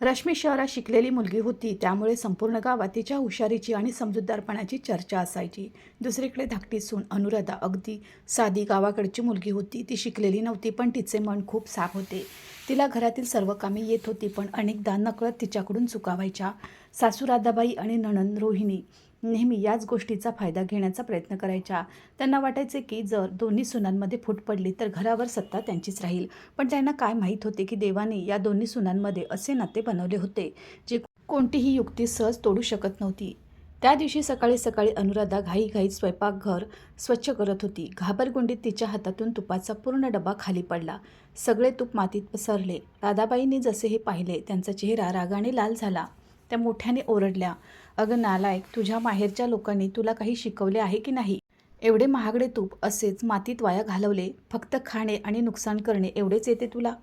रश्मी शहरात शिकलेली मुलगी होती, त्यामुळे संपूर्ण गावात तिच्या हुशारीची आणि समजूतदारपणाची चर्चा असायची. दुसरीकडे धाकटी सून अनुराधा अगदी साधी गावाकडची मुलगी होती. ती शिकलेली नव्हती, पण तिचे मन खूप साफ होते. तिला घरातील सर्व कामे येत होती, पण अनेकदा नकळत तिच्याकडून चुका व्हायच्या. सासू राधाबाई आणि नणंद रोहिणी नेहमी याच गोष्टीचा फायदा घेण्याचा प्रयत्न करायच्या. त्यांना वाटायचे की जर दोन्ही सुनांमध्ये फूट पडली तर घरावर सत्ता त्यांचीच राहील. पण त्यांना काय माहीत होते की देवाने या दोन्ही सुनांमध्ये असे नाते बनवले होते जे कोणतीही युक्ती सहज तोडू शकत नव्हती. त्या दिवशी सकाळी सकाळी अनुराधा घाईघाईत स्वयंपाकघर स्वच्छ करत होती. घाबरगुंडीत तिच्या हातातून तुपाचा पूर्ण डबा खाली पडला. सगळे तूप मातीत पसरले. राधाबाईंनी जसे हे पाहिले त्यांचा चेहरा रागाने लाल झाला. त्या मोठ्याने ओरडल्या, "अगं नालायक, तुझ्या माहेरच्या लोकांनी तुला काही शिकवले आहे की नाही? एवढे महागडे तूप असेच मातीत वाया घालवले. फक्त खाणे आणि नुकसान करणे एवढेच येते तुला?"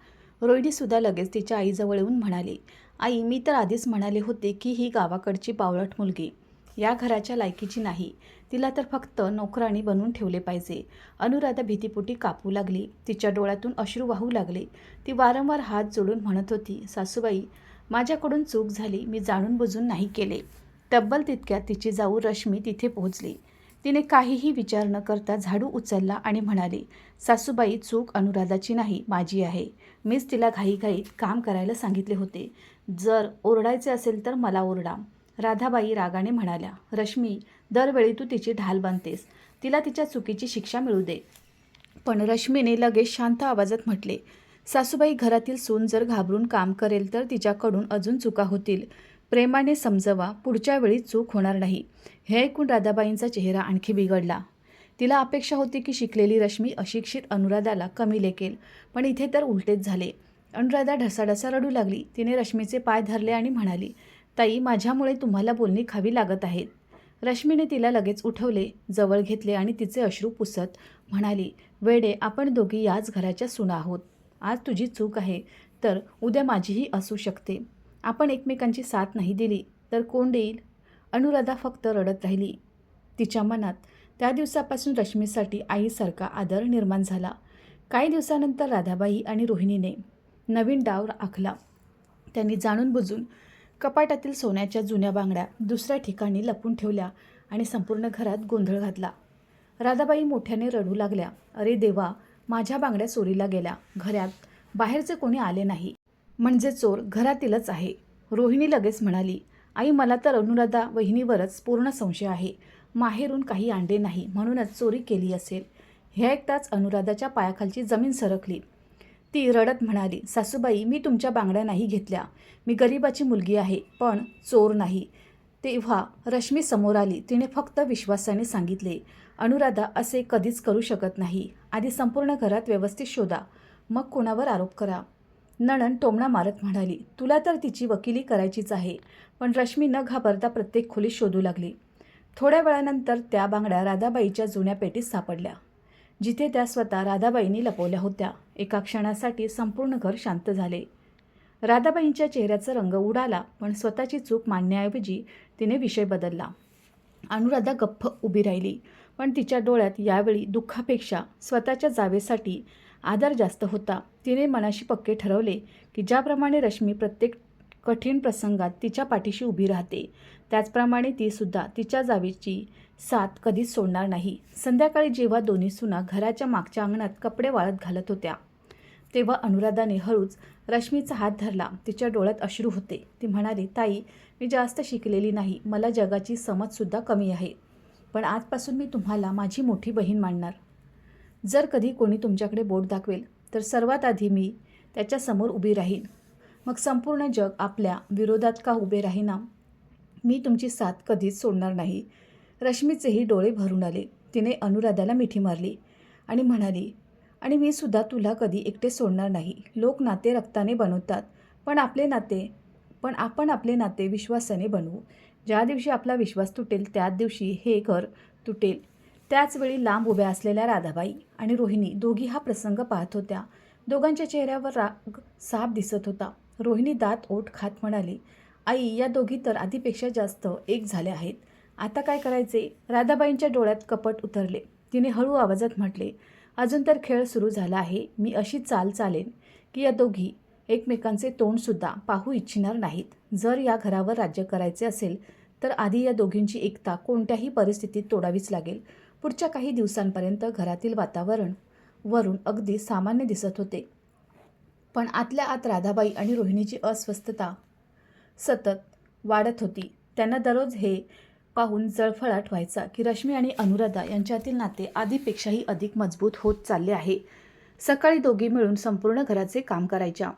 रोहिणीसुद्धा लगेच तिच्या आईजवळ येऊन म्हणाली, "आई, मी तर आधीच म्हणाले होते की ही गावाकडची बावळट मुलगी या घराच्या लायकीची नाही. तिला तर फक्त नोकराणी बनवून ठेवले पाहिजे." अनुराधा भीतीपोटी कापू लागली. तिच्या डोळ्यातून अश्रू वाहू लागले. ती वारंवार हात जोडून म्हणत होती, "सासूबाई, माझ्याकडून चूक झाली. मी जाणून बुजून नाही केले." तब्बल तितक्यात तिची जाऊ रश्मी तिथे पोहोचली. तिने काहीही विचार न करता झाडू उचलला आणि म्हणाली, "सासूबाई, चूक अनुराधाची नाही, माझी आहे. मीच तिला घाईघाईत काम करायला सांगितले होते. जर ओरडायचे असेल तर मला ओरडा." राधाबाई रागाने म्हणाल्या, "रश्मी, दरवेळी तू तिची ढाल बनतेस. तिला तिच्या चुकीची शिक्षा मिळू दे." पण रश्मीने लगेच शांत आवाजात म्हटले, "सासूबाई, घरातील सून जर घाबरून काम करेल तर तिच्याकडून अजून चुका होतील. प्रेमाने समजवा, पुढच्या वेळी चूक होणार नाही." हे ऐकून राधाबाईंचा चेहरा आणखी बिघडला. तिला अपेक्षा होती की शिकलेली रश्मी अशिक्षित अनुराधाला कमी लेखेल, पण इथे तर उलटेच झाले. अनुराधा ढसाढसा रडू लागली. तिने रश्मीचे पाय धरले आणि म्हणाली, "ताई, माझ्यामुळे तुम्हाला बोलणी खावी लागत आहेत." रश्मीने तिला लगेच उठवले, जवळ घेतले आणि तिचे अश्रू पुसत म्हणाली, "वेडे, आपण दोघी याच घराच्या सुना आहोत. आज तुझी चूक आहे तर उद्या माझीही असू शकते. आपण एकमेकांची साथ नाही दिली तर कोण देईल?" अनुराधा फक्त रडत राहिली. तिच्या मनात त्या दिवसापासून रश्मीसाठी आईसारखा आदर निर्माण झाला. काही दिवसानंतर राधाबाई आणि रोहिणीने नवीन डाव आखला. त्यांनी जाणून बुजून कपाटातील सोन्याच्या जुन्या बांगड्या दुसऱ्या ठिकाणी लपून ठेवल्या आणि संपूर्ण घरात गोंधळ घातला. राधाबाई मोठ्याने रडू लागल्या, "अरे देवा, माझ्या बांगड्या चोरीला गेल्या. घरात बाहेरचे कोणी आले नाही, म्हणजे चोर घरातीलच आहे." रोहिणी लगेच म्हणाली, "आई, मला तर अनुराधा वहिनीवरच पूर्ण संशय आहे. माहेरून काही आणले नाही म्हणूनच चोरी केली असेल." हे ऐकताच अनुराधाच्या पायाखालची जमीन सरकली. ती रडत म्हणाली, "सासूबाई, मी तुमच्या बांगड्या नाही घेतल्या. मी गरिबाची मुलगी आहे, पण चोर नाही." तेव्हा रश्मी समोर आली. तिने फक्त विश्वासाने सांगितले, "अनुराधा असे कधीच करू शकत नाही. आधी संपूर्ण घरात व्यवस्थित शोधा, मग कोणावर आरोप करा." नणंद टोमणा मारत म्हणाली, "तुला तर तिची वकिली करायचीच आहे." पण रश्मी न घाबरता प्रत्येक खोलीत शोधू लागली. थोड्या वेळानंतर त्या बांगड्या राधाबाईच्या जुन्या पेटीत सापडल्या, जिथे त्या स्वतः राधाबाईंनी लपवल्या होत्या. एका क्षणासाठी संपूर्ण घर शांत झाले. राधाबाईंच्या चेहऱ्याचा रंग उडाला, पण स्वतःची चूक मानण्याऐवजी तिने विषय बदलला. अनुराधा गप्प उभी राहिली, पण तिच्या डोळ्यात यावेळी दुःखापेक्षा स्वतःच्या जावेसाठी आदर जास्त होता. तिने मनाशी पक्के ठरवले की ज्याप्रमाणे रश्मी प्रत्येक कठीण प्रसंगात तिच्या पाठीशी उभी राहते, त्याचप्रमाणे ती सुद्धा तिच्या जावेची साथ कधीच सोडणार नाही. संध्याकाळी जेव्हा दोन्ही सुना घराच्या मागच्या अंगणात कपडे वाळत घालत होत्या, तेव्हा अनुराधाने हळूच रश्मीचा हात धरला. तिच्या डोळ्यात अश्रू होते. ती म्हणाली, "ताई, मी जास्त शिकलेली नाही, मला जगाची समजसुद्धा कमी आहे, पण आजपासून मी तुम्हाला माझी मोठी बहीण मानणार. जर कधी कोणी तुमच्याकडे बोट दाखवेल तर सर्वात आधी मी त्याच्यासमोर उभी राहीन. मग संपूर्ण जग आपल्या विरोधात का उभे राहीना? मी तुमची साथ कधीच सोडणार नाही." रश्मीचेही डोळे भरून आले. तिने अनुराधाला मिठी मारली आणि म्हणाली, "आणि मी सुद्धा तुला कधी एकटे सोडणार नाही. लोक नाते रक्ताने बनवतात, पण आपण आपले नाते विश्वासाने बनवू. ज्या दिवशी आपला विश्वास तुटेल त्याच दिवशी हे घर तुटेल." त्याच वेळी लांब उभ्या असलेल्या राधाबाई आणि रोहिणी दोघी हा प्रसंग पाहत होत्या. दोघांच्या चेहऱ्यावर राग साफ दिसत होता. रोहिणी दात ओठ खात म्हणाली, "आई, या दोघी तर आधीपेक्षा जास्त एक झाल्या आहेत. आता काय करायचे?" राधाबाईंच्या डोळ्यात कपट उतरले. तिने हळू आवाजात म्हटले, "अजून तर खेळ सुरू झाला आहे. मी अशी चाल चालेन की या दोघी एकमेकांचे तोंडसुद्धा पाहू इच्छिणार नाहीत. जर या घरावर राज्य करायचे असेल तर आधी या दोघींची एकता कोणत्याही परिस्थितीत तोडावीच लागेल. पुढच्या काही दिवसांपर्यंत घरातील वातावरण वरून अगदी सामान्य दिसत होते. पण आतल्या आत राधाबाई आणि रोहिणीची अस्वस्थता सतत वाढत होती. त्यांना दररोज हे पाहून जळफळाट व्हायचा की रश्मी आणि अनुराधा यांच्यातील नाते आधीपेक्षाही अधिक मजबूत होत चालले आहे. सकाळी दोघी मिळून संपूर्ण घराचे काम करायच्या,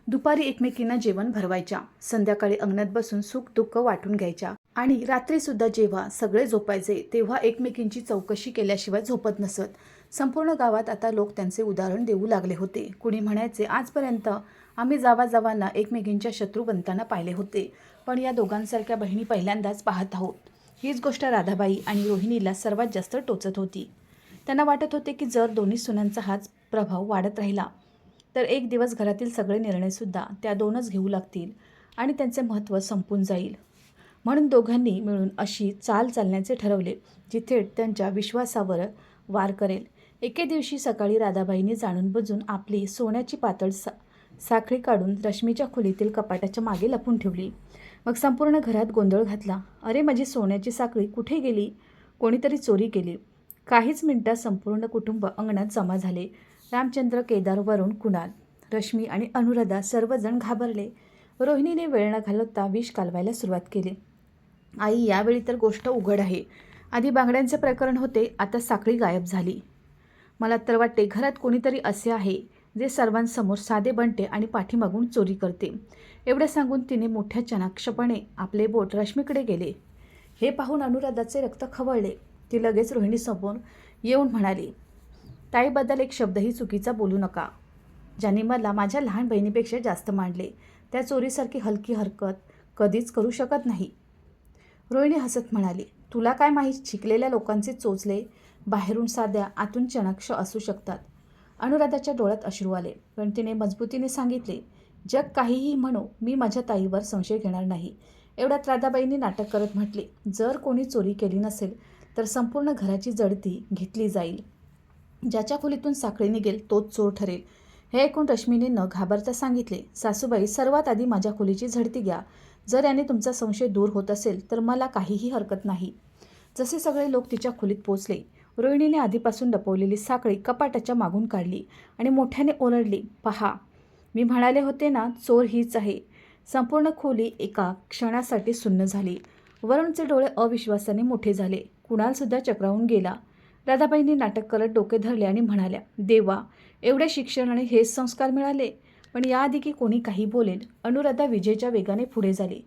दुपारी एकमेकींना जेवण भरवायच्या, संध्याकाळी अंगणात बसून सुख दुःख वाटून घ्यायच्या आणि रात्रीसुद्धा जेव्हा सगळे झोपायचे तेव्हा एकमेकींची चौकशी केल्याशिवाय झोपत नसत. संपूर्ण गावात आता लोक त्यांचे उदाहरण देऊ लागले होते. कुणी म्हणायचे, आजपर्यंत आम्ही जावाजावांना एकमेकींच्या शत्रू बनताना पाहिले होते, पण या दोघांसारख्या बहिणी पहिल्यांदाच पाहत आहोत. हीच गोष्ट राधाबाई आणि रोहिणीला सर्वात जास्त टोचत होती. त्यांना वाटत होते की जर दोन्ही सुनांचा हाच प्रभाव वाढत राहिला तर एक दिवस घरातील सगळे निर्णयसुद्धा त्या दोनच घेऊ लागतील आणि त्यांचे महत्त्व संपून जाईल. म्हणून दोघांनी मिळून अशी चाल चालण्याचे ठरवले जी थेट त्यांच्या विश्वासावर वार करेल. एके दिवशी सकाळी राधाबाईंनी जाणून बुजून आपली सोन्याची पातळ साखळी काढून रश्मीच्या खोलीतील कपाटाच्या मागे लपून ठेवली. मग संपूर्ण घरात गोंधळ घातला. अरे, माझी सोन्याची साखळी कुठे गेली? कोणीतरी चोरी केली. काहीच मिनिटात संपूर्ण कुटुंब अंगणात जमा झाले. रामचंद्र, केदार, वरुण, कुणाल, रश्मी आणि अनुराधा सर्वजण घाबरले. रोहिणीने वेळ न घालवता विष कालवायला सुरुवात केली. आई, यावेळी तर गोष्ट उघड आहे. आधी बांगड्यांचे प्रकरण होते, आता साखळी गायब झाली. मला तर वाटते घरात कोणीतरी असे आहे जे सर्वांसमोर साधे बनते आणि पाठीमागून चोरी करते. एवढे सांगून तिने मोठ्या चाणाक्षपणे आपले बोट रश्मीकडे गेले. हे पाहून अनुराधाचे रक्त खवळले. ती लगेच रोहिणीसमोर येऊन म्हणाली, ताईबद्दल एक शब्दही चुकीचा बोलू नका. ज्यांनी मला माझ्या लहान बहिणीपेक्षा जास्त मानले त्या चोरीसारखी हलकी हरकत कधीच करू शकत नाही. रोहिणी हसत म्हणाली, तुला काय माहीत, शिकलेल्या लोकांचे चोचले बाहेरून साध्या आतून चाणाक्ष असू शकतात. अनुराधाच्या डोळ्यात अश्रू आले, पण तिने मजबूतीने सांगितले, जग काहीही म्हणो, मी माझ्या ताईवर संशय घेणार नाही. एवढ्यात राधाबाईंनी नाटक करत म्हटले, जर कोणी चोरी केली नसेल तर संपूर्ण घराची जडती घेतली जाईल. ज्याच्या खोलीतून साखळी निघेल तोच चोर ठरेल. हे ऐकून रश्मीने न घाबरता सांगितले, सासूबाई, सर्वात आधी माझ्या खोलीची झडती घ्या. जर याने तुमचा संशय दूर होत असेल तर मला काहीही हरकत नाही. जसे सगळे लोक तिच्या खोलीत पोचले, रोहिणीने आधीपासून लपवलेली साखळी कपाटाच्या मागून काढली आणि मोठ्याने ओरडली, पहा, मी म्हणाले होते ना, चोर हीच आहे. संपूर्ण खोली एका क्षणासाठी सुन्न झाली. वरुणचे डोळे अविश्वासाने मोठे झाले. कुणालसुद्धा चक्रावून गेला. राधाबाईंनी नाटक करत डोके धरले आणि म्हणाल्या, देवा, एवढे शिक्षण आणि हेच संस्कार मिळाले. पण याआधी की कोणी काही बोलेल. अनुराधा विजेच्या वेगाने पुढे झाली.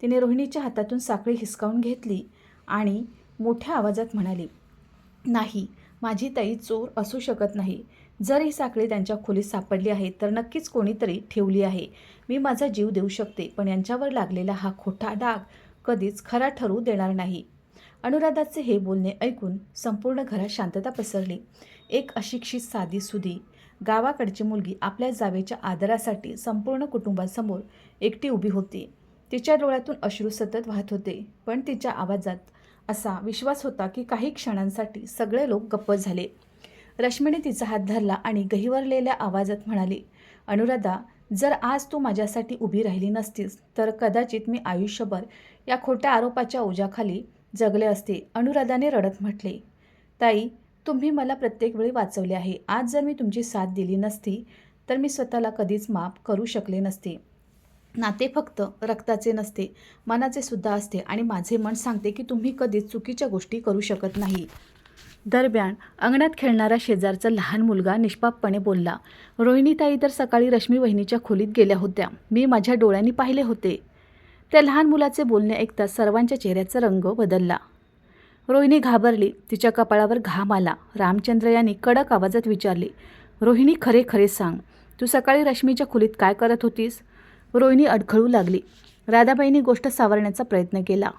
तिने रोहिणीच्या हातातून साखळी हिसकावून घेतली आणि मोठ्या आवाजात म्हणाली, नाही, माझी ताई चोर असू शकत नाही. जर ही साखळी त्यांच्या खोलीत सापडली आहे तर नक्कीच कोणीतरी ठेवली आहे. मी माझा जीव देऊ शकते, पण यांच्यावर लागलेला हा खोटा डाग कधीच खरा ठरू देणार नाही. अनुराधाचे हे बोलणे ऐकून संपूर्ण घरात शांतता पसरली. एक अशिक्षित साधीसुधी गावाकडची मुलगी आपल्या जावेच्या आदरासाठी संपूर्ण कुटुंबासमोर एकटी उभी होती. तिच्या डोळ्यातून अश्रू सतत वाहत होते, पण तिच्या आवाजात असा विश्वास होता की काही क्षणांसाठी सगळे लोक गप्प झाले. रश्मीने तिचा हात धरला आणि गहिवरलेल्या आवाजात म्हणाली, अनुराधा, जर आज तू माझ्यासाठी उभी राहिली नसतीस तर कदाचित मी आयुष्यभर या खोट्या आरोपाच्या ओझ्याखाली जगले असते. अनुराधाने रडत म्हटले, ताई, तुम्ही मला प्रत्येक वेळी वाचवले आहे. आज जर मी तुमची साथ दिली नसती तर मी स्वतःला कधीच माफ करू शकले नसते. नाते फक्त रक्ताचे नसते, मनाचे सुद्धा असते आणि माझे मन सांगते की तुम्ही कधीच चुकीच्या गोष्टी करू शकत नाही. दरम्यान अंगणात खेळणारा शेजारचा लहान मुलगा निष्पापपणे बोलला, रोहिणीताई तर सकाळी रश्मी वहिनीच्या खोलीत गेल्या होत्या. मी माझ्या डोळ्यांनी पाहिले होते. त्या लहान मुलाचे बोलणे ऐकताच सर्वांच्या चेहऱ्याचा रंग बदलला. रोहिणी घाबरली. तिच्या कपाळावर घाम आला. रामचंद्र यांनी कडक आवाजात विचारले, रोहिणी, खरे खरे सांग, तू सकाळी रश्मीच्या खोलीत काय करत होतीस? रोहिणी अडखळू लागली. राधाबाईंनी गोष्ट सावरण्याचा प्रयत्न केला,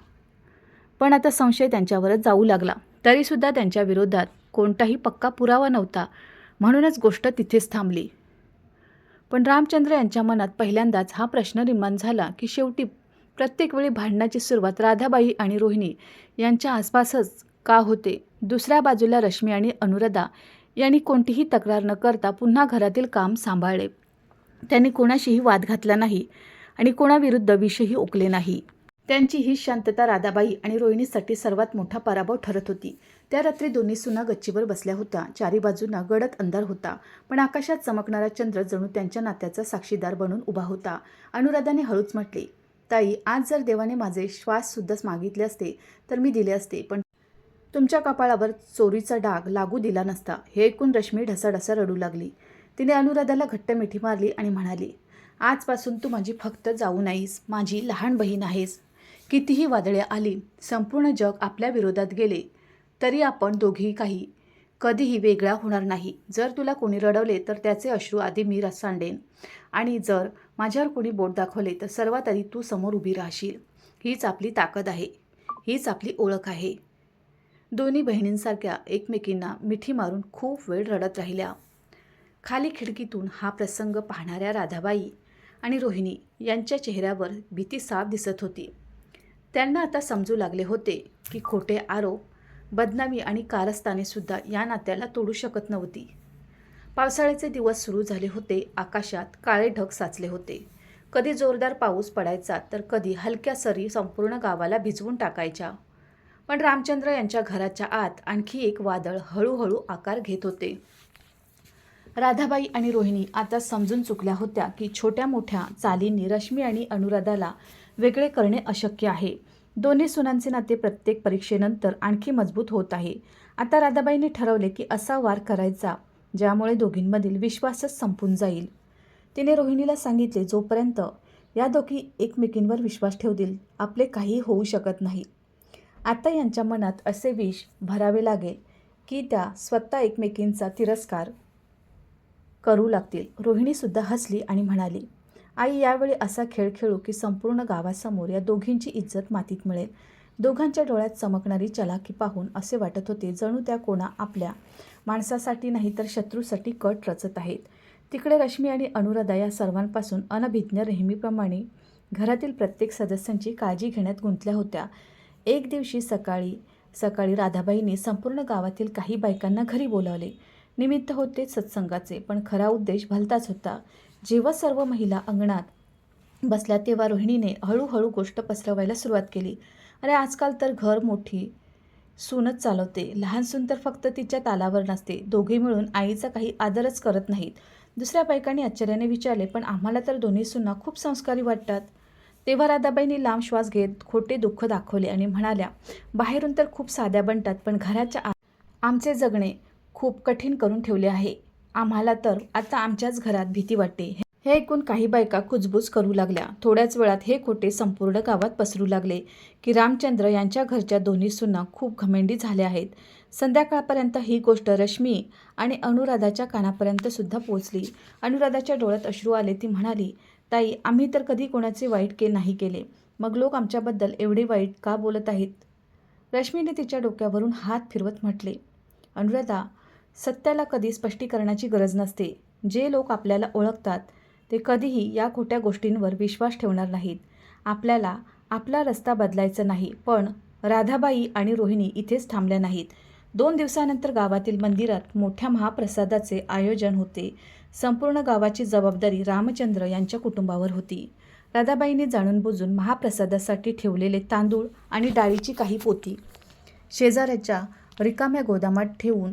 पण आता संशय त्यांच्यावरच जाऊ लागला. तरीसुद्धा त्यांच्या विरोधात कोणताही पक्का पुरावा नव्हता, म्हणूनच गोष्ट तिथेच थांबली. पण रामचंद्र यांच्या मनात पहिल्यांदाच हा प्रश्न निर्माण झाला की शेवटी प्रत्येक वेळी भांडणाची सुरुवात राधाबाई आणि रोहिणी यांच्या आसपासच का होते? दुसऱ्या बाजूला रश्मी आणि अनुराधा यांनी कोणतीही तक्रार न करता पुन्हा घरातील काम सांभाळले. त्यांनी कोणाशीही वाद घातला नाही आणि कोणाविरुद्ध विषयही ओकले नाही. त्यांची ही शांतता राधाबाई आणि रोहिणीसाठी सर्वात मोठा पराभव ठरत होती. त्या रात्री दोन्ही सुना गच्चीवर बसल्या होत्या. चारी बाजूंना गडद अंधार होता, पण आकाशात चमकणारा चंद्र जणू त्यांच्या नात्याचा साक्षीदार बनून उभा होता. अनुराधाने हळूच म्हटले, ताई, आज जर देवाने माझे श्वास सुद्धा मागितले असते तर मी दिले असते, पण तुमच्या कपाळावर चोरीचा डाग लागू दिला नसता. हे ऐकून रश्मी ढसाढसा रडू लागली. तिने अनुराधाला घट्ट मिठी मारली आणि म्हणाली, आजपासून तू माझी फक्त जाऊ नाहीस, माझी लहान बहीण आहेस. कितीही वादळे आली, संपूर्ण जग आपल्या विरोधात गेले, तरी आपण दोघी कधीही वेगळा होणार नाही. जर तुला कोणी रडवले तर त्याचे अश्रू आधी मी सांडेन, आणि जर माझ्यावर कोणी बोट दाखवले तर सर्वात आधी तू समोर उभी राहशील. हीच आपली ताकद आहे, हीच आपली ओळख आहे. दोन्ही बहिणींसारख्या एकमेकींना मिठी मारून खूप वेळ रडत राहिल्या. खाली खिडकीतून हा प्रसंग पाहणाऱ्या राधाबाई आणि रोहिणी यांच्या चेहऱ्यावर भीती साफ दिसत होती. त्यांना आता समजू लागले होते की खोटे आरोप, बदनामी आणि कारस्थानेसुद्धा या नात्याला तोडू शकत नव्हती. पावसाळ्याचे दिवस सुरू झाले होते. आकाशात काळे ढग साचले होते. कधी जोरदार पाऊस पडायचा तर कधी हलक्या सरी संपूर्ण गावाला भिजवून टाकायच्या. पण रामचंद्र यांच्या घराच्या आत आणखी एक वादळ हळूहळू आकार घेत होते. राधाबाई आणि रोहिणी आता समजून चुकल्या होत्या की छोट्या मोठ्या चालींनी रश्मी आणि अनुराधाला वेगळे करणे अशक्य आहे. दोन्ही सुनांचे नाते प्रत्येक परीक्षेनंतर आणखी मजबूत होत आहे. आता राधाबाईंनी ठरवले की असा वार करायचा ज्यामुळे दोघींमधील विश्वासच संपून जाईल. तिने रोहिणीला सांगितले, जोपर्यंत या दोघी एकमेकींवर विश्वास ठेवतील आपले काही होऊ शकत नाही. आता यांच्या मनात असे विष भरावे लागेल की त्या स्वतः एकमेकींचा तिरस्कार करू लागतील. रोहिणीसुद्धा हसली आणि म्हणाली, आई, यावेळी असा खेळ खेळू की संपूर्ण गावासमोर या दोघींची इज्जत मातीत मिळेल. दोघांच्या डोळ्यात चमकणारी चलाकी पाहून असे वाटत होते जणू त्या कोणा आपल्या माणसासाठी नाही तर शत्रूसाठी कट रचत आहेत. तिकडे रश्मी आणि अनुराधा या सर्वांपासून अनभिज्ञ नेहमीप्रमाणे घरातील प्रत्येक सदस्यांची काळजी घेण्यात गुंतल्या होत्या. एक दिवशी सकाळी राधाबाईंनी संपूर्ण गावातील काही बायकांना घरी बोलावले. निमित्त होते सत्संगाचे, पण खरा उद्देश भलताच होता. जेव्हा सर्व महिला अंगणात बसल्या तेव्हा रोहिणीने हळूहळू गोष्ट पसरवायला सुरुवात केली. अरे, आजकाल तर घर मोठी सूनच चालवते. लहान सून तर फक्त तिच्या तालावर नसते. दोघे मिळून आईचा काही आदरच करत नाहीत. दुसऱ्या बायकांनी आश्चर्याने विचारले, पण आम्हाला तर दोन्ही सुना खूप संस्कारी वाटतात. तेव्हा राधाबाईंनी लांब श्वास घेत खोटे दुःख दाखवले आणि म्हणाल्या, बाहेरून तर खूप साध्या बनतात, पण घराच्या आत आमचे जगणे खूप कठीण करून ठेवले आहे. आम्हाला तर आता आमच्याच घरात भीती वाटते. हे ऐकून काही बायका कुजबूज करू लागल्या. थोड्याच वेळात हे खोटे संपूर्ण गावात पसरू लागले की रामचंद्र यांच्या घरच्या दोन्ही सुना खूप घमेंडी झाल्या आहेत. संध्याकाळपर्यंत ही गोष्ट रश्मी आणि अनुराधाच्या कानापर्यंत सुद्धा पोचली. अनुराधाच्या डोळ्यात अश्रू आले. ती म्हणाली, ताई, आम्ही तर कधी कोणाचे वाईट नाही केले, मग लोक आमच्याबद्दल एवढे वाईट का बोलत आहेत? रश्मीने तिच्या डोक्यावरून हात फिरवत म्हटले, अनुराधा, सत्याला कधी स्पष्टीकरणाची गरज नसते. जे लोक आपल्याला ओळखतात ते कधीही या खोट्या गोष्टींवर विश्वास ठेवणार नाहीत. आपल्याला आपला रस्ता बदलायचा नाही. पण राधाबाई आणि रोहिणी इथेच थांबल्या नाहीत. 2 दिवसानंतर गावातील मंदिरात मोठ्या महाप्रसादाचे आयोजन होते. संपूर्ण गावाची जबाबदारी रामचंद्र यांच्या कुटुंबावर होती. राधाबाईंनी जाणून बुजून महाप्रसादासाठी ठेवलेले तांदूळ आणि डाळीची काही पोती शेजाऱ्याच्या रिकाम्या गोदामात ठेवून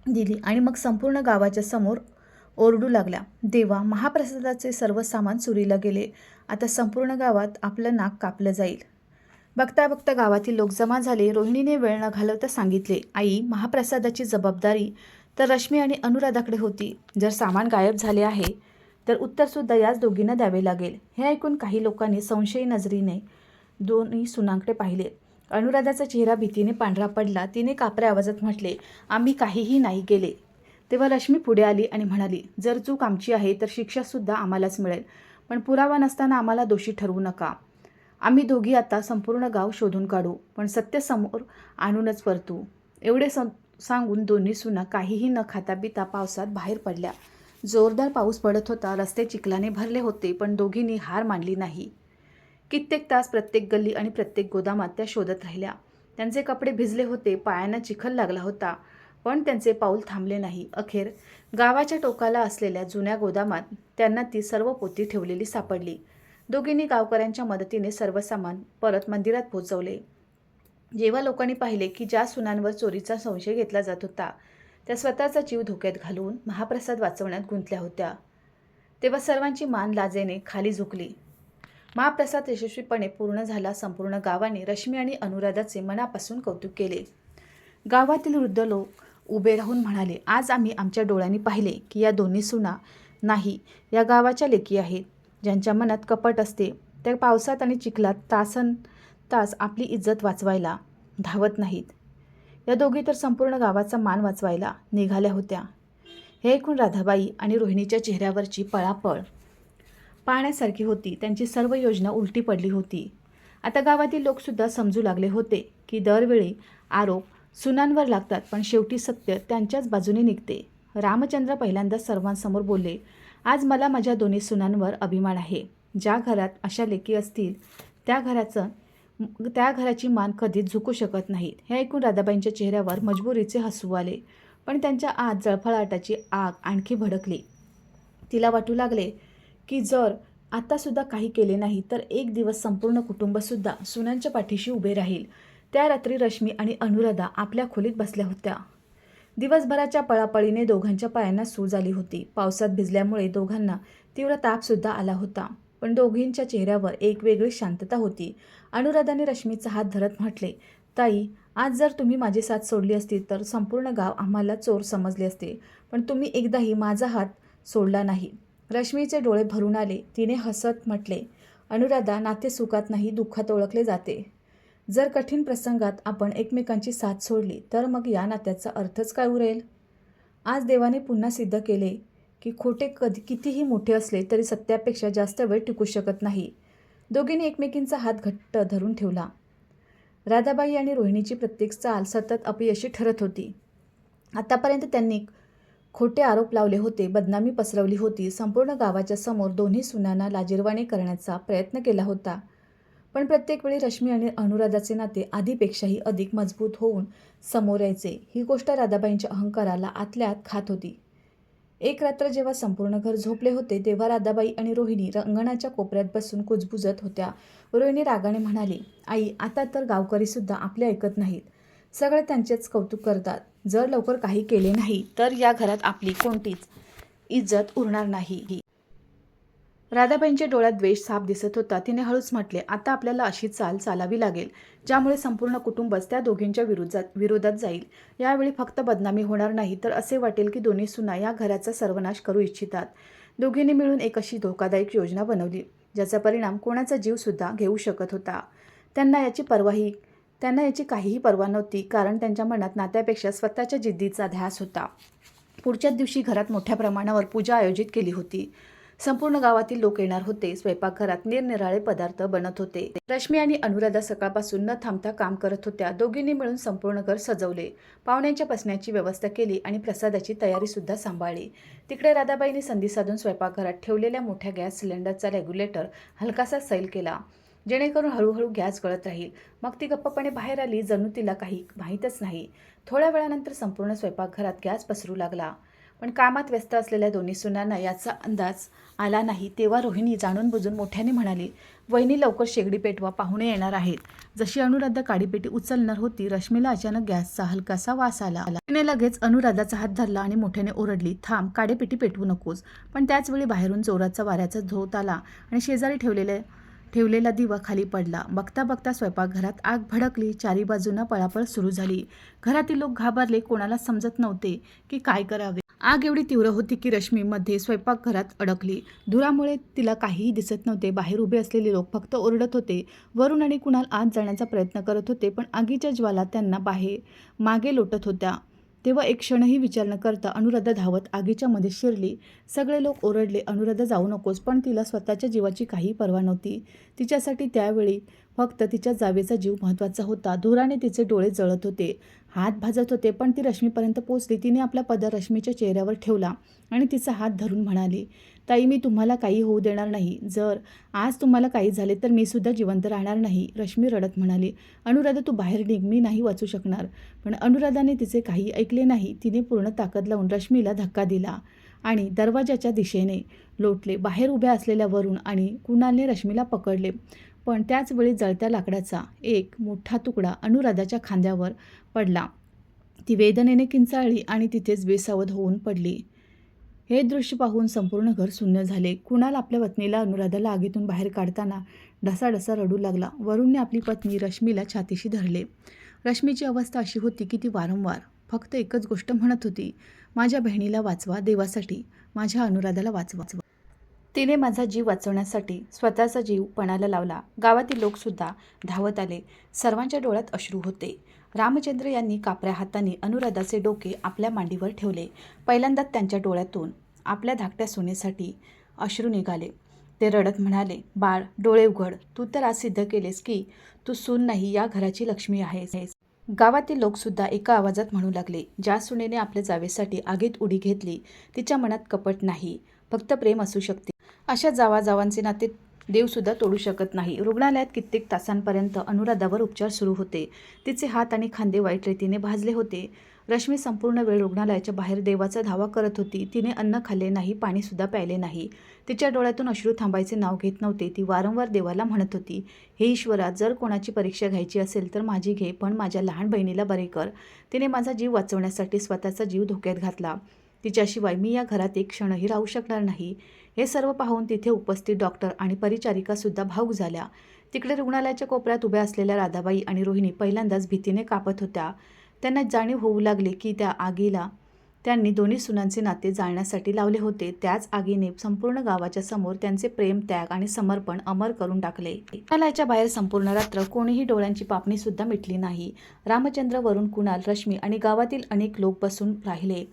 दिली आणि मग संपूर्ण गावाच्या समोर ओरडू लागल्या, देवा, महाप्रसादाचे सर्व सामान चोरीला गेले. आता संपूर्ण गावात आपलं नाक कापलं जाईल. बघता बघता गावातील लोक जमा झाले. रोहिणीने वेळ न घालवता सांगितले, आई, महाप्रसादाची जबाबदारी तर रश्मी आणि अनुराधाकडे होती. जर सामान गायब झाले आहे तर उत्तरसुद्धा याच दोघींना द्यावे लागेल. हे ऐकून काही लोकांनी संशयी नजरेने दोन्ही सुनांकडे पाहिले. अनुराधाचा चेहरा भीतीने पांढरा पडला. तिने कापऱ्या आवाजात म्हटले, आम्ही काहीही नाही केले. तेव्हा रश्मी पुढे आली आणि म्हणाली, जर चूक आमची आहे तर शिक्षासुद्धा आम्हालाच मिळेल, पण पुरावा नसताना आम्हाला दोषी ठरवू नका. आम्ही दोघी आता संपूर्ण गाव शोधून काढू, पण सत्य समोर आणूनच परतू. एवढे सांगून दोन्ही सुना काहीही न खाता पिता पावसात बाहेर पडल्या. जोरदार पाऊस पडत होता. रस्ते चिखलाने भरले होते, पण दोघींनी हार मानली नाही. कित्येक तास प्रत्येक गल्ली आणि प्रत्येक गोदामात त्या शोधत राहिल्या. त्यांचे कपडे भिजले होते, पायांना चिखल लागला होता, पण त्यांचे पाऊल थांबले नाही. अखेर गावाच्या टोकाला असलेल्या जुन्या गोदामात त्यांना ती सर्व पोती ठेवलेली सापडली. दोघींनी गावकऱ्यांच्या मदतीने सर्व सामान परत मंदिरात पोहोचवले. जेव्हा लोकांनी पाहिले की ज्या सुनांवर चोरीचा संशय घेतला जात होता त्या स्वतःचा जीव धोक्यात घालून महाप्रसाद वाचवण्यात गुंतल्या होत्या, तेव्हा सर्वांची मान लाजेने खाली झुकली. महाप्रसाद यशस्वीपणे पूर्ण झाला. संपूर्ण गावाने रश्मी आणि अनुराधाचे मनापासून कौतुक केले. गावातील वृद्ध लोक उभे राहून म्हणाले, आज आम्ही आमच्या डोळ्यांनी पाहिले की या दोन्ही सुना नाही, या गावाच्या लेकी आहेत. ज्यांच्या मनात कपट असते त्या पावसात आणि चिखलात तास आपली इज्जत वाचवायला धावत नाहीत. या दोघी तर संपूर्ण गावाचा मान वाचवायला निघाल्या होत्या. हे ऐकून राधाबाई आणि रोहिणीच्या चेहऱ्यावरची पळापळ पाहण्यासारखी होती. त्यांची सर्व योजना उलटी पडली होती. आता गावातील लोकसुद्धा समजू लागले होते की दरवेळी आरोप सुनांवर लागतात, पण शेवटी सत्य त्यांच्याच बाजूने निघते. रामचंद्र पहिल्यांदा सर्वांसमोर बोलले, आज मला माझ्या दोन्ही सुनांवर अभिमान आहे. ज्या घरात अशा लेकी असतील त्या घराची मान कधीच झुकू शकत नाहीत. हे ऐकून राधाबाईंच्या चेहऱ्यावर मजबुरीचे हसू आले, पण त्यांच्या आत जळफळाटाची आग आणखी भडकली. तिला वाटू लागले की जर आतासुद्धा काही केले नाही तर एक दिवस संपूर्ण कुटुंबसुद्धा सुनांच्या पाठीशी उभे राहील. त्या रात्री रश्मी आणि अनुराधा आपल्या खोलीत बसल्या होत्या. दिवसभराच्या पळापळीने दोघांच्या पायांना सूज आली होती. पावसात भिजल्यामुळे दोघांना तीव्र तापसुद्धा आला होता, पण दोघींच्या चेहऱ्यावर एक वेगळी शांतता होती. अनुराधाने रश्मीचा हात धरत म्हटले, ताई, आज जर तुम्ही माझी साथ सोडली असती तर संपूर्ण गाव आम्हाला चोर समजले असते, पण तुम्ही एकदाही माझा हात सोडला नाही. रश्मीचे डोळे भरून आले. तिने हसत म्हटले, अनुराधा, नाते सुखात नाही दुःखात ओळखले जाते. जर कठीण प्रसंगात आपण एकमेकांची साथ सोडली तर मग या नात्याचा अर्थच काय उरेल. आज देवाने पुन्हा सिद्ध केले की खोटे कितीही मोठे असले तरी सत्यापेक्षा जास्त वेळ टिकू शकत नाही. दोघींनी एकमेकींचा हात घट्ट धरून ठेवला. राधाबाई आणि रोहिणीची प्रत्येक चाल सतत अपयशी ठरत होती. आतापर्यंत त्यांनी खोटे आरोप लावले होते, बदनामी पसरवली होती, संपूर्ण गावाच्या समोर दोन्ही सुनांना लाजिरवाणे करण्याचा प्रयत्न केला होता. पण प्रत्येक वेळी रश्मी आणि अनुराधाचे नाते आधीपेक्षाही अधिक मजबूत होऊन समोर यायचे. ही गोष्ट राधाबाईंच्या अहंकाराला आतल्या आत खात होती. एक रात्र जेव्हा संपूर्ण घर झोपले होते तेव्हा राधाबाई आणि रोहिणी अंगणाच्या कोपऱ्यात बसून कुजबुजत होत्या. रोहिणी रागाने म्हणाली, आई, आता तर गावकरीसुद्धा आपले ऐकत नाहीत. सगळे त्यांचेच कौतुक करतात. जर लवकर काही केले नाही तर या घरात आपली कोणतीच इज्जत उरणार नाही. राधाबाईंच्या डोळ्यात द्वेष साफ दिसत होता. तिने हळूच म्हटले, आता आपल्याला अशी चाल चालावी लागेल ज्यामुळे संपूर्ण कुटुंबच त्या दोघींच्या विरोधात जाईल. यावेळी फक्त बदनामी होणार नाही तर असे वाटेल की दोन्ही सुना या घराचा सर्वनाश करू इच्छितात. दोघींनी मिळून एक अशी धोकादायक योजना बनवली ज्याचा परिणाम कोणाचा जीवसुद्धा घेऊ शकत होता. त्यांना याची काहीही पर्वा नव्हती, कारण त्यांच्या मनात नात्यापेक्षा स्वतःच्या जिद्दीचा ध्यास होता. पुढच्याच दिवशी घरात मोठ्या प्रमाणावर पूजा आयोजित केली होती. संपूर्ण गावातील लोक येणार होते. स्वयंपाकघरात निरनिराळे पदार्थ बनत होते. रश्मी आणि अनुराधा सकाळपासून न थांबता काम करत होत्या. दोघींनी मिळून संपूर्ण घर सजवले, पाहुण्यांच्या बसण्याची व्यवस्था केली आणि प्रसादाची तयारी सुद्धा सांभाळली. तिकडे राधाबाईंनी संधी साधून स्वयंपाकघरात ठेवलेल्या मोठ्या गॅस सिलेंडरचा रेग्युलेटर हलकासा सैल केला, जेणेकरून हळूहळू गॅस गळत राहील. मग ती गप्पपणे बाहेर आली, जणू तिला काही माहीतच नाही. थोड्या वेळानंतर संपूर्ण स्वयंपाकघरात गॅस पसरू लागला. पण कामात व्यस्त असलेल्या दोन्ही सुनांना याचा अंदाज आला नाही. तेव्हा रोहिणी जाणून बुजून मोठ्याने म्हणाली, वहिनी, लवकर शेगडी पेटवा, पाहुणे येणार आहेत. जशी अनुराधा काडीपेटी उचलणार होती, रश्मीला अचानक गॅसचा हलकासा वास आला. तिने लगेच अनुराधाचा हात धरला आणि मोठ्याने ओरडली, थांब, काडीपेटी पेटवू नकोस. पण त्याच वेळी बाहेरून जोराचा वाऱ्याचा झोत आला आणि शेजारी ठेवलेला दिवा खाली पडला. बघता बघता स्वयंपाकघरात आग भडकली. चारी बाजूंना पळापळ सुरू झाली. घरातील लोक घाबरले. कोणाला समजत नव्हते की काय करावे. आग एवढी तीव्र होती की रश्मी मध्ये स्वयंपाकघरात अडकली. धुरामुळे तिला काहीही दिसत नव्हते. बाहेर उभे असलेले लोक फक्त ओरडत होते. वरुण आणि कुणाल आत जाण्याचा प्रयत्न करत होते, पण आगीच्या ज्वाला त्यांना मागे लोटत होत्या. तेव्हा एक क्षणही विचार न करता अनुराधा धावत आगीच्या मध्ये शिरली. सगळे लोक ओरडले, अनुराधा जाऊ नकोस, पण तिला स्वतःच्या जीवाची काही पर्वा नव्हती. तिच्यासाठी त्यावेळी फक्त तिच्या जावेचा जीव महत्त्वाचा होता. धुराने तिचे डोळे जळत होते, हात भाजत होते, पण ती रश्मीपर्यंत पोचली. तिने आपला पदर रश्मीच्या चेहऱ्यावर ठेवला आणि तिचा हात धरून म्हणाली, ताई, मी तुम्हाला काही होऊ देणार नाही. जर आज तुम्हाला काही झाले तर मी सुद्धा जिवंत राहणार नाही. रश्मी रडत म्हणाली. अनुराधा, तू बाहेर निघ, मी नाही वाचू शकणार. पण अनुराधाने तिचे काही ऐकले नाही. तिने पूर्ण ताकद लावून रश्मीला धक्का दिला आणि दरवाजाच्या दिशेने लोटले. बाहेर उभ्या असलेल्या वरुण आणि कुणालने रश्मीला पकडले, पण त्याच वेळी जळत्या लाकडाचा एक मोठा तुकडा अनुराधाच्या खांद्यावर पडला. ती वेदनेने किंचाळली आणि तिथेच बेसावध होऊन पडली. हे दृश्य पाहून संपूर्ण घर शून्य झाले. कुणाल आपल्या पत्नीला अनुराधाला आगीतून बाहेर काढताना ढसाढसा रडू लागला. वरुणने आपली पत्नी रश्मीला छातीशी धरले. रश्मीची अवस्था अशी होती की ती वारंवार फक्त एकच गोष्ट म्हणत होती, माझ्या बहिणीला वाचवा, देवासाठी माझ्या अनुराधाला वाचवा. तिने माझा जीव वाचवण्यासाठी स्वतःचा जीव पणाला लावला. गावातील लोकसुद्धा धावत आले. सर्वांच्या डोळ्यात अश्रू होते. रामचंद्र यांनी कापऱ्या हातांनी अनुराधाचे डोके आपल्या मांडीवर ठेवले. पहिल्यांदाच त्यांच्या डोळ्यातून आपल्या धाकट्या सोनेसाठी अश्रू निघाले. ते रडत म्हणाले, बाळ, डोळे उघड. तू तर आज सिद्ध केलेस की तू सून नाही, या घराची लक्ष्मी आहेस. गावातील लोकसुद्धा एका आवाजात म्हणू लागले, ज्या सुनेने आपल्या जावेसाठी आगीत उडी घेतली तिच्या मनात कपट नाही, फक्त प्रेम असू शकते. अशा जावाजावांचे नाते देवसुद्धा तोडू शकत नाही. रुग्णालयात कित्येक तासांपर्यंत अनुराधावर उपचार सुरू होते. तिचे हात आणि खांदे वाईट रीतीने भाजले होते. रश्मी संपूर्ण वेळ रुग्णालयाच्या बाहेर देवाचा धावा करत होती. तिने अन्न खाल्ले नाही, पाणीसुद्धा प्यायले नाही. तिच्या डोळ्यातून अश्रू थांबायचे नाव घेत नव्हते. ती वारंवार देवाला म्हणत होती, हे ईश्वरा, जर कोणाची परीक्षा घ्यायची असेल तर माझी घे, पण माझ्या लहान बहिणीला बरे कर. तिने माझा जीव वाचवण्यासाठी स्वतःचा जीव धोक्यात घातला. तिच्याशिवाय मी या घरात एक क्षणही राहू शकणार नाही. हे सर्व पाहून तिथे उपस्थित डॉक्टर आणि परिचारिकासुद्धा भावूक झाल्या. तिकडे रुग्णालयाच्या कोपऱ्यात उभ्या असलेल्या राधाबाई आणि रोहिणी पहिल्यांदाच भीतीने कापत होत्या. त्यांना जाणीव होऊ लागली की त्या आगीला त्यांनी दोन्ही सुनांचे नाते जाळण्यासाठी लावले होते. त्याच आगीने संपूर्ण गावाच्या समोर त्यांचे प्रेम, त्याग आणि समर्पण अमर करून टाकले. रुग्णालयाच्या बाहेर संपूर्ण रात्र कोणीही डोळ्यांची पापणी सुद्धा मिटली नाही. रामचंद्र, वरुण, कुणाल, रश्मी आणि गावातील अनेक लोक बसून राहिले.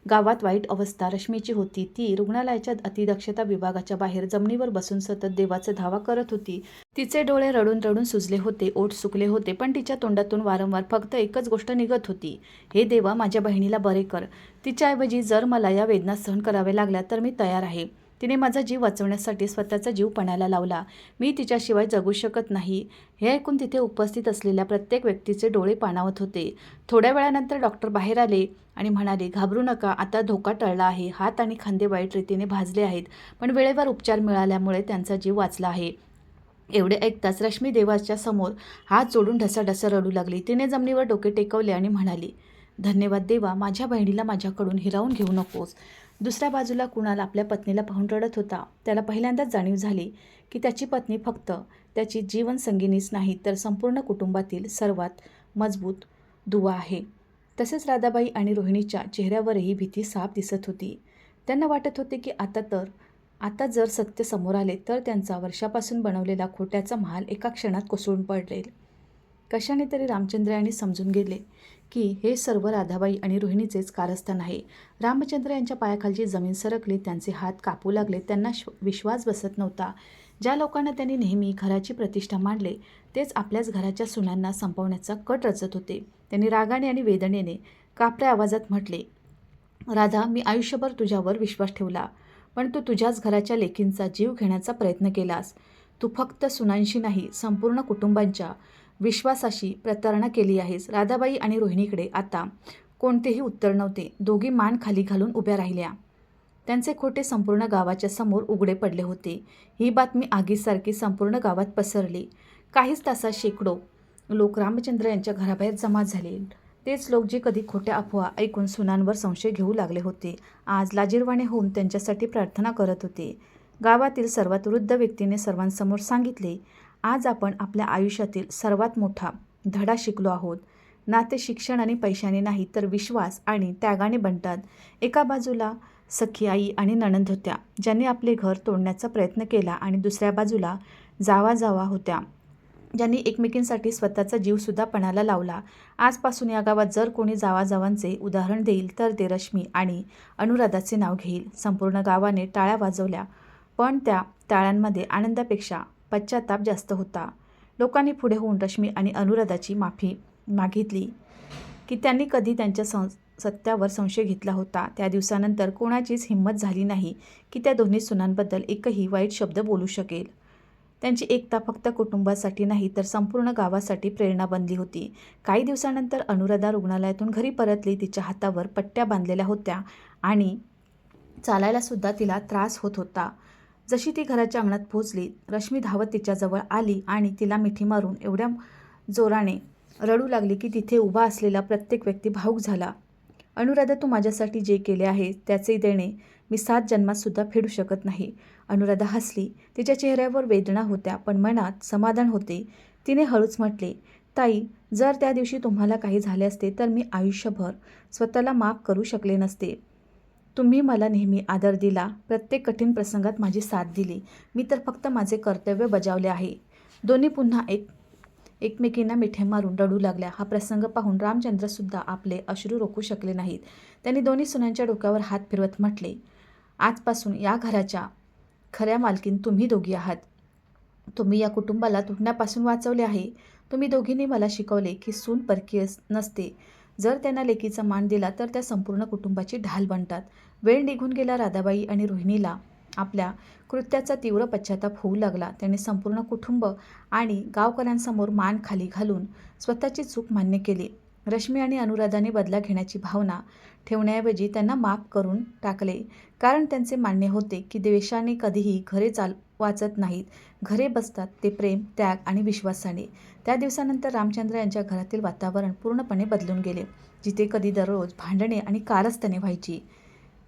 गावात वाईट अवस्था रश्मीची होती. ती रुग्णालयाच्या अतिदक्षता विभागाच्या बाहेर जमिनीवर बसून सतत देवाचा धावा करत होती. तिचे डोळे रडून रडून सुजले होते, ओठ सुकले होते, पण तिच्या तोंडातून वारंवार फक्त एकच गोष्ट निघत होती, हे देवा, माझ्या बहिणीला बरे कर. तिच्याऐवजी जर मला या वेदना सहन कराव्या लागल्या तर मी तयार आहे. तिने माझा जीव वाचवण्यासाठी स्वतःचा जीव पणाला लावला. मी तिच्याशिवाय जगू शकत नाही. हे ऐकून तिथे उपस्थित असलेल्या प्रत्येक व्यक्तीचे डोळे पाणावत होते. थोड्या वेळानंतर डॉक्टर बाहेर आले आणि म्हणाले, घाबरू नका, आता धोका टळला आहे. हात आणि खांदे वाईट रीतीने भाजले आहेत, पण वेळेवर उपचार मिळाल्यामुळे त्यांचा जीव वाचला आहे. एवढे ऐकताच रश्मी देवाच्या समोर हात जोडून ढसाढसा रडू लागली. तिने जमिनीवर डोके टेकवले आणि म्हणाली, धन्यवाद देवा, माझ्या बहिणीला माझ्याकडून हिरावून घेऊ नकोस. दुसऱ्या बाजूला कुणाल आपल्या पत्नीला पाहून रडत होता. त्याला पहिल्यांदाच जाणीव झाली की त्याची पत्नी फक्त त्याची जीवनसंगिनीच नाही, तर संपूर्ण कुटुंबातील सर्वात मजबूत दुवा आहे. तसेच राधाबाई आणि रोहिणीच्या चेहऱ्यावरही भीती साफ दिसत होती. त्यांना वाटत होते की आता जर सत्य समोर आले तर त्यांचा वर्षापासून बनवलेला खोट्याचा महाल एका क्षणात कोसळून पडेल. कशाने तरी रामचंद्र यांनी समजून गेले की हे सर्व राधाबाई आणि रोहिणीचेच कारस्थान आहे. रामचंद्र यांच्या पायाखालची जमीन सरकली. त्यांचे हात कापू लागले. त्यांना विश्वास बसत नव्हता. ज्या लोकांना त्यांनी नेहमी घराची प्रतिष्ठा मानले तेच आपल्याच घराच्या सुनांना संपवण्याचा कट रचत होते. त्यांनी रागाने आणि वेदनेने कापऱ्या आवाजात म्हटले, राधा, मी आयुष्यभर तुझ्यावर विश्वास ठेवला, पण तू तुझ्याच घराच्या लेकींचा जीव घेण्याचा प्रयत्न केलास. तू फक्त सुनांशी नाही, संपूर्ण कुटुंबांच्या विश्वासाशी प्रतारणा केली आहेस. राधाबाई आणि रोहिणीकडे आता कोणतेही उत्तर नव्हते. दोघी मान खाली घालून उभ्या राहिल्या. त्यांचे खोटे संपूर्ण गावाच्या समोर उघडे पडले होते. ही बातमी आगीसारखी संपूर्ण गावात पसरली. काहीच तासात शेकडो लोक रामचंद्र यांच्या घराबाहेर जमा झाले. तेच लोक जे कधी खोट्या अफवा ऐकून सुनांवर संशय घेऊ लागले होते, आज लाजिरवाणे होऊन त्यांच्यासाठी प्रार्थना करत होते. गावातील सर्वात वृद्ध व्यक्तीने सर्वांसमोर सांगितले, आज आपण आपल्या आयुष्यातील सर्वात मोठा धडा शिकलो आहोत. नाते शिक्षण आणि पैशाने नाही, तर विश्वास आणि त्यागाने बनतात. एका बाजूला सखी आई आणि नणंद होत्या, ज्यांनी आपले घर तोडण्याचा प्रयत्न केला, आणि दुसऱ्या बाजूला जावा होत्या, ज्यांनी एकमेकींसाठी स्वतःचा जीवसुद्धा पणाला लावला. आजपासून या गावात जर कोणी जावाजावांचे उदाहरण देईल तर ते रश्मी आणि अनुराधाचे नाव घेईल. संपूर्ण गावाने टाळ्या वाजवल्या, पण त्या टाळ्यांमध्ये आनंदापेक्षा पश्चाताप जास्त होता. लोकांनी पुढे होऊन रश्मी आणि अनुराधाची माफी मागितली की त्यांनी कधी त्यांच्या सत्यावर संशय घेतला होता. त्या दिवसानंतर कोणाचीच हिंमत झाली नाही की त्या दोन्ही सुनांबद्दल एकही वाईट शब्द बोलू शकेल. त्यांची एकता फक्त कुटुंबासाठी नाही तर संपूर्ण गावासाठी प्रेरणा बनली होती. काही दिवसानंतर अनुराधा रुग्णालयातून घरी परतली. तिच्या हातावर पट्ट्या बांधलेल्या होत्या आणि चालायला सुद्धा तिला त्रास होत होता. जशी ती घराच्या अंगणात पोहोचली, रश्मी धावत तिच्याजवळ आली आणि तिला मिठी मारून एवढ्या जोराने रडू लागली की तिथे उभा असलेला प्रत्येक व्यक्ती भावूक झाला. अनुराधा, तू माझ्यासाठी जे केले आहे त्याचे देणे मी 7 जन्मातसुद्धा फेडू शकत नाही. अनुराधा हसली. तिच्या चेहऱ्यावर वेदना होत्या पण मनात समाधान होते. तिने हळूच म्हटले, ताई, जर त्या दिवशी तुम्हाला काही झाले असते तर मी आयुष्यभर स्वतःला माफ करू शकले नसते. तुम्ही मला नेहमी आदर दिला, प्रत्येक कठीण प्रसंगात माझी साथ दिली. मी तर फक्त माझे कर्तव्य बजावले आहे. दोन्ही पुन्हा एकमेकींना मिठी मारून रडू लागल्या. हा प्रसंग पाहून रामचंद्रसुद्धा आपले अश्रू रोखू शकले नाहीत. त्यांनी दोन्ही सुनांच्या डोक्यावर हात फिरवत म्हटले, आजपासून या घराच्या खऱ्या मालकीण तुम्ही दोघी आहात. तुम्ही या कुटुंबाला तुटण्यापासून वाचवले आहे. तुम्ही दोघींनी मला शिकवले की सून परकीय नसते. जर त्यांना लेकीचा मान दिला तर त्या संपूर्ण कुटुंबाची ढाल बनतात. वेळ निघून गेला. राधाबाई आणि रोहिणीला आपल्या कृत्याचा तीव्र पश्चाताप होऊ लागला. त्यांनी संपूर्ण कुटुंब आणि गावकऱ्यांसमोर मान खाली घालून स्वतःची चूक मान्य केली. रश्मी आणि अनुराधाने बदला घेण्याची भावना ठेवण्याऐवजी त्यांना माफ करून टाकले, कारण त्यांचे मान्य होते की द्वेषाने कधीही घरे वाचत नाहीत. घरे बसतात ते प्रेम, त्याग आणि विश्वासाने. त्या दिवसानंतर रामचंद्र यांच्या घरातील वातावरण पूर्णपणे बदलून गेले. जिथे कधी दररोज भांडणे आणि कारस्थाने व्हायची,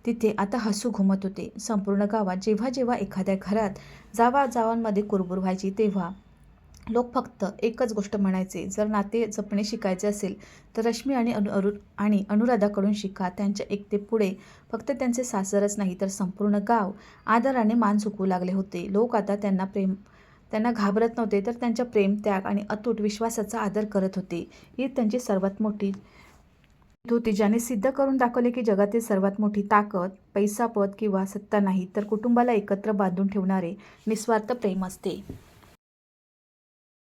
तिथे आता हसू घुमत होते. संपूर्ण गावात जेव्हा जेव्हा एखाद्या घरात जावाजावांमध्ये कुरबुर व्हायची तेव्हा लोक फक्त एकच गोष्ट म्हणायचे, जर नाते जपणे शिकायचे असेल तर रश्मी आणि अनुराधाकडून शिका. त्यांच्या एकतेपुढे फक्त त्यांचे सासरच नाही तर संपूर्ण गाव आदराने मान झुकवू लागले होते. लोक आता त्यांना घाबरत नव्हते तर त्यांच्या प्रेम, त्याग आणि अतूट विश्वासाचा आदर करत होते. ही त्यांची सर्वात मोठी होती, ज्याने सिद्ध करून दाखवले की जगातील सर्वात मोठी ताकद पैसा, पद किंवा सत्ता नाही तर कुटुंबाला एकत्र बांधून ठेवणारे निस्वार्थ प्रेम असते.